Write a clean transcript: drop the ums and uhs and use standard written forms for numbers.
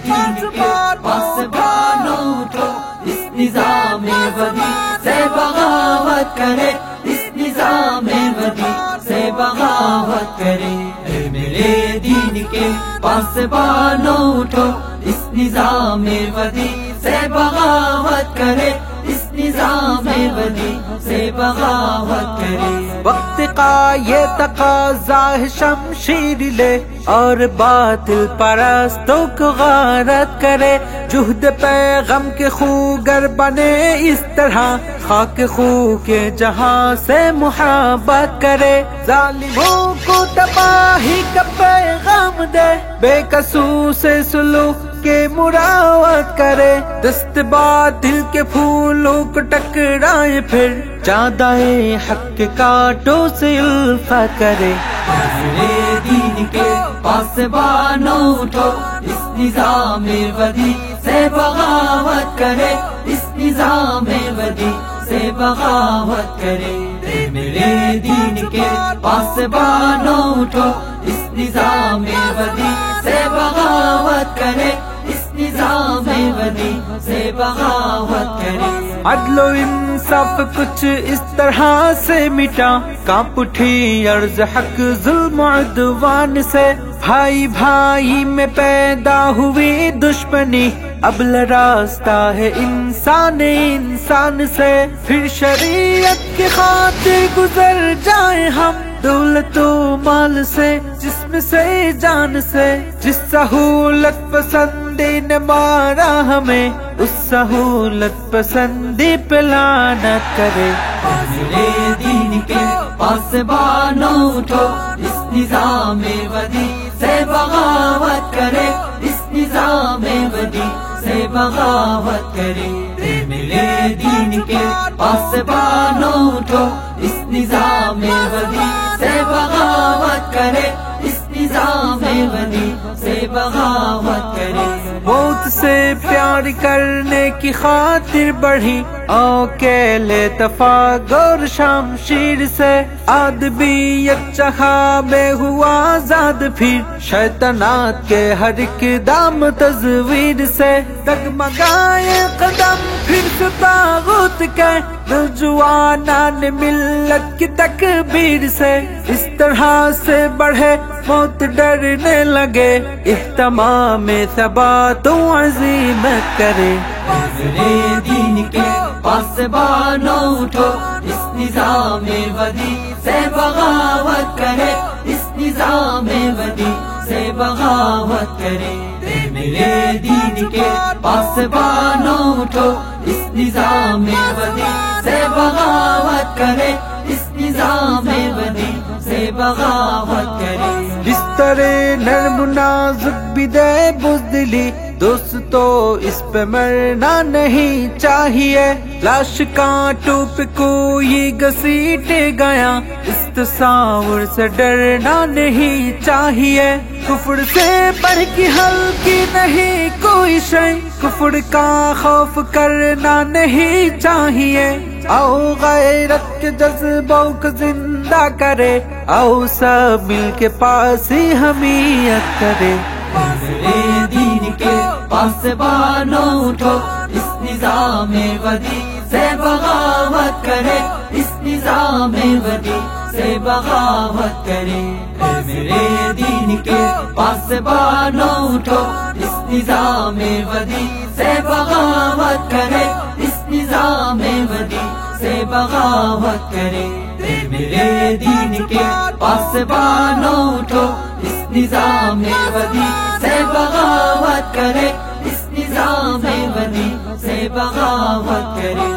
دین کے پاسبانوں اٹھو، اس نظام ودی سے بغاوت کرے، اس نظام ودی سے بغاوت کرے۔ اے میرے دین کے پاسبانوں اٹھو، اس نظام ودی سے بغاوت کرے، اس نظام ودی سے بغاوت کرے۔ وقت کا یہ تقاضا ہے شمشیر لے اور باطل پرستوں کو غارت کرے، جہد پیغم کے خوگر بنے اس طرح، خاک خو کے جہاں سے محبت کرے، ظالموں کو تباہی کا پیغام دے، بے قصور سے سلوک کے مراوت کرے، دست باطل کے پھولوں کو ٹکرائے، پھر جادائے حق کے کانٹوں سے الفت کرے۔ میرے دین کے پاسبانوں اٹھو، اس نظام ودی سے بغاوت کرے، اس نظام ودی سے بغاوت کرے۔ میرے دین کے پاسبانوں اٹھو، اس نظام ودی سے بغاوت کرے، اس نظام ودی سے بغاوت کرے۔ عدل و انصاف کچھ اس طرح سے مٹا، کانپ اٹھی عرض حق ظلم و عدوان سے، بھائی بھائی میں پیدا ہوئی دشمنی، اب راستہ ہے انسان انسان سے، پھر شریعت کی خاطر گزر جائیں ہم، دولت و مال سے، جسم سے جان سے، جس سہولت پسندی نے مارا ہمیں، اس سہولت پسندی پہ لعنت کرے۔ میرے دین کے پاسبانوں اٹھو، اس نظام ودی سے بغاوت کرے، اس نظام ودی سے بغاوت کرے۔ میرے دین کے پاسبانوں اٹھو، اس نظام ودی سے بغاوت کرے، اس نظام ودی سے بغاوت کرے۔ موت سے پیار کرنے کی خاطر بڑھی اوکیلے تفاگر شمشیر سے، آدمیت چہا میں ہوا آزاد، پھر شیطنات کے ہر اقدام تزویر سے، ڈگمگائے قدم پھر سے طاغوت کے، نوجوانان ملت کی تکبیر سے، اس طرح سے بڑھے موت ڈرنے لگے، اہتمام ثبات و عزیمت کرے۔ میرے دین کے پاسبانوں اٹھو، اس نظام ودی سے بغاوت کرے، اس نظام ودی سے بغاوت کرے۔ میرے دین کے پاسبانوں اٹھو، اس نظام ودی سے بغاوت کرے، اس نظام ودی سے بغاوت کرے۔ بستر نرم نازک بھی دے بزدلی، دوستو اس پہ مرنا نہیں چاہیے، لاش کانٹوں پہ کوئی گھسیٹے گیا، اس تصور سے ڈرنا نہیں چاہیے، کفر سے بڑھ کے ہلکی نہیں کوئی شے، کفر کا خوف کرنا نہیں چاہیے، آؤ غیرت کے جذبوں کو زندہ کرے، آؤ سب مل کے پاس ہی حمیت کرے۔ میرے دین کے پاسبانوں اٹھو، اس نظام ودی سے بغاوت کرے، اس نظام ودی سے بغاوت کرے۔ میرے دین کے پاسبانوں اٹھو، اس نظام ودی سے بغاوت کرے، اس نظام ودی سے بغاوت کرے۔ میرے دین کے پاسبانوں اٹھو، اس نظام ودی سے بغاوت کرے، اس نظام ودی سے بغاوت کرے۔